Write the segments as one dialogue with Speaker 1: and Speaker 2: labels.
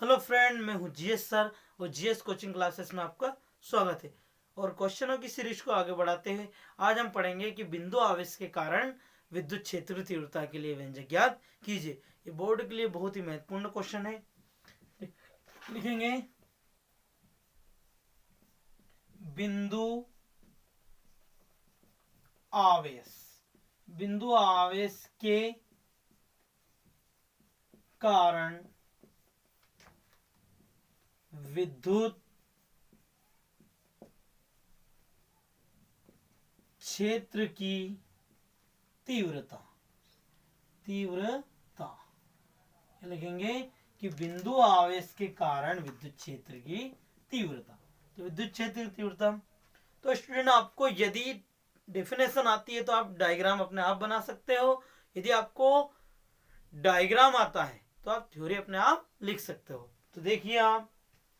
Speaker 1: Hello friend, मैं हूं GS sir और जीएस कोचिंग क्लासेस में आपका स्वागत है। और क्वेश्चनों की सीरीज को आगे बढ़ाते हुए आज हम पढ़ेंगे कि बिंदु आवेश के कारण विद्युत क्षेत्र तीव्रता के लिए व्यंजक ज्ञात कीजिए। ये बोर्ड के लिए बहुत ही महत्वपूर्ण क्वेश्चन है। लिखेंगे बिंदु आवेश, बिंदु आवेश के कारण विद्युत क्षेत्र की तीव्रता लिखेंगे कि बिंदु आवेश के कारण विद्युत क्षेत्र की तीव्रता। तो विद्युत क्षेत्र की तीव्रता, तो स्टूडेंट आपको यदि डेफिनेशन आती है तो आप डायग्राम अपने आप बना सकते हो। यदि आपको डायग्राम आता है तो आप थ्योरी अपने आप लिख सकते हो। तो देखिए आप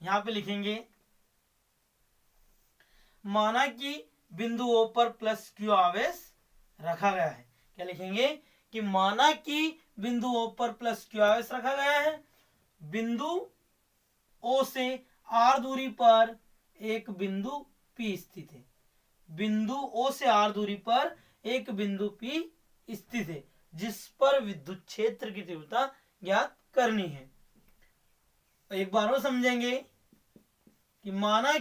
Speaker 1: यहां पे लिखेंगे, माना कि बिंदु O पर प्लस Q आवेश रखा गया है। क्या लिखेंगे कि माना कि बिंदु O पर प्लस Q आवेश रखा गया है। बिंदु O से R दूरी पर एक बिंदु P स्थित है। बिंदु O से R दूरी पर एक बिंदु P स्थित है जिस पर विद्युत क्षेत्र की तीव्रता ज्ञात करनी है। एक बार और समझेंगे कि माना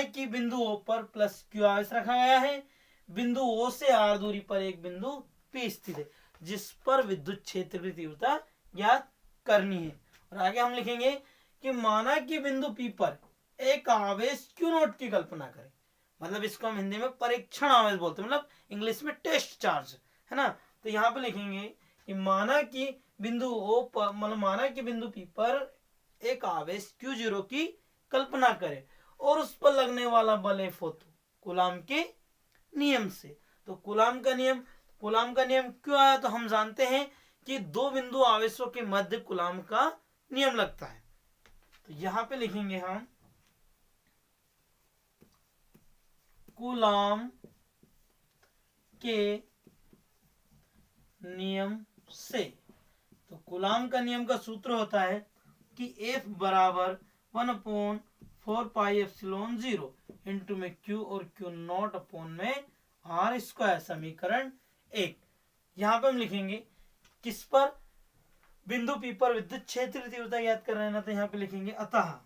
Speaker 1: कि बिंदु O पर प्लस Q आवेश रखा गया है। बिंदु O से R दूरी पर एक बिंदु P स्थित है जिस पर विद्युत क्षेत्र की तीव्रता ज्ञात करनी है। और आगे हम लिखेंगे कि माना कि बिंदु P पर एक आवेश Q नोट की कल्पना करें। मतलब इसको हम हिंदी में परीक्षण आवेश बोलते हैं, मतलब इंग्लिश में टेस्ट चार्ज, है ना। तो यहाँ पे लिखेंगे कि माना कि बिंदु O पर, मतलब माना कि बिंदु P पर एक आवेश Q0 की कल्पना करें और उस पर लगने वाला बल F हो तो कूलाम के नियम से। तो कूलाम का नियम क्यों आया, तो हम जानते हैं कि दो बिंदु आवेशों के मध्य कूलाम का नियम लगता है। तो यहां पे लिखेंगे हम कूलाम के नियम से। तो कूलाम का नियम का सूत्र होता है कि F बराबर 1/4 पाई एप्सिलॉन 0 इंटू में Q और Q नॉट अपॉन में R स्क्वायर, समीकरण 1। यहां पे हम लिखेंगे किस पर, बिंदु P पर विद्युत क्षेत्र की तीव्रता ज्ञात कर रहे हैं ना। तो यहां पे लिखेंगे अतः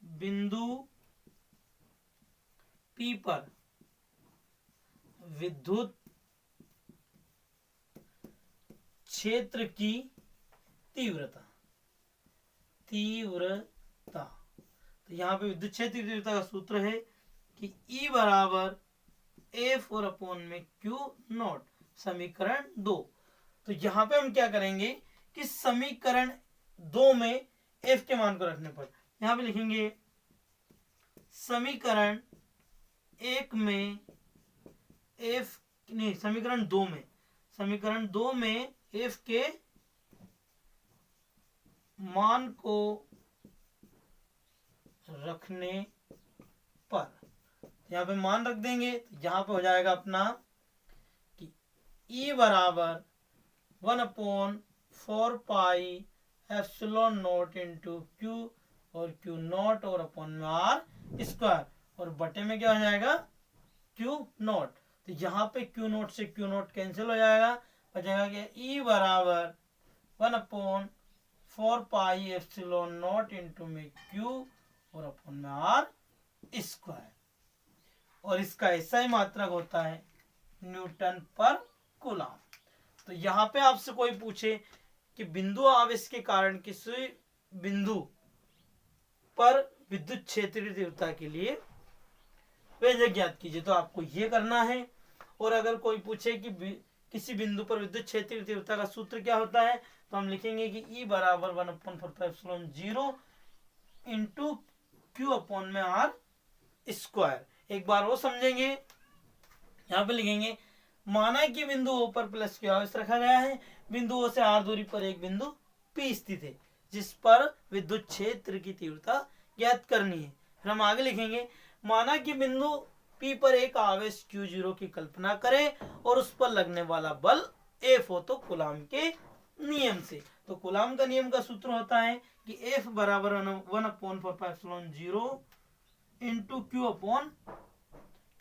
Speaker 1: बिंदु P पर विद्युत क्षेत्र की तीव्रता। तो यहां पे विद्युत क्षेत्र की तीव्रता का सूत्र है कि E बराबर F और अपॉन में Q नॉट, समीकरण 2। तो यहां पे हम क्या करेंगे कि समीकरण 2 में F के मान को रखने पर यहां पे लिखेंगे समीकरण 1 में F नहीं, समीकरण 2 में F के मान को रखने पर यहां पे मान रख देंगे। तो यहां पे हो जाएगा अपना कि E बराबर 1/4 pi epsilon not into Q और Q नॉट और अपॉन में R स्क्वायर, और बटे में क्या हो जाएगा Q नॉट। तो यहाँ पे Q नॉट से Q नॉट कैंसिल हो जाएगा, बचेगा क्या E बराबर 1/4 पाई एप्सिलॉन नॉट इंटू में Q और अपॉन में R स्क्वायर। और इसका ऐसा ही मात्रक होता है न्यूटन पर कूलाम। तो यहाँ पे आपसे कोई पूछे कि बिंदु आवेश के कारण किसी बिंदु पर विद्युत क्षेत्र की तीव्रता के लिए व्यंजक ज्ञात कीजिए, तो आपको ये करना है। और अगर कोई पूछे कि किसी बिंदु पर विद्युत क्षेत्र की तीव्रता का सूत्र क्या होता है, तो हम लिखेंगे कि E बराबर 1/4 इंटू Q अपॉन में R स्क्वायर। एक बार वो समझेंगे, यहाँ पे लिखेंगे माना कि बिंदु O पर प्लस Q आवेश रखा गया है। बिंदु O से R दूरी पर एक बिंदु P स्थित है जिस पर विद्युत क्षेत्र की तीव्रता ज्ञात करनी है। फिर हम आगे लिखेंगे माना कि बिंदु P पर एक आवेश Q0 की कल्पना करें और उस पर लगने वाला बल एफ हो तो कूलाम के नियम से। तो कूलाम का नियम का सूत्र होता है कि एफ बराबर 1/4πε0 इंटू क्यू अपॉन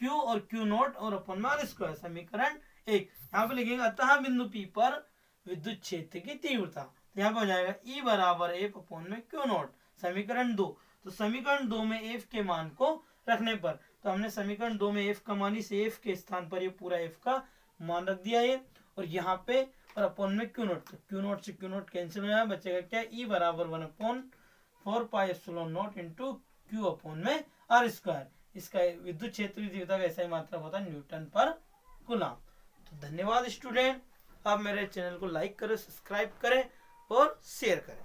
Speaker 1: क्यू और क्यू नॉट और अपन में आर स्क्वायर। समीकरण 1 यहाँ पे लिखेंगे अतः बिंदु पी पर विद्युत क्षेत्र की तीव्रता, तो यहाँ पे हो जाएगा ई बराबर एफ अपॉन में क्यू नॉट। समीकरण 2, तो समीकरण 2 में एफ के मान को रखने पर, तो हमने समीकरण 2 में एफ का मान इस एफ के स्थान पर ये पूरा एफ का मान रख दिया है और यहाँ पे और अपॉन में क्यू नॉट, तो क्यू नॉट से क्यू नॉट कैंसिल हो जाएगा, बचेगा क्या ई बराबर 1/4πε0 इंटू क्यू अपॉन में आर स्क्वायर। इसका विद्युत क्षेत्र की तीव्रता का ऐसा ही मात्रा होता है न्यूटन पर कूलाम। तो धन्यवाद स्टूडेंट, आप मेरे चैनल को लाइक करें, सब्सक्राइब करें और शेयर करें।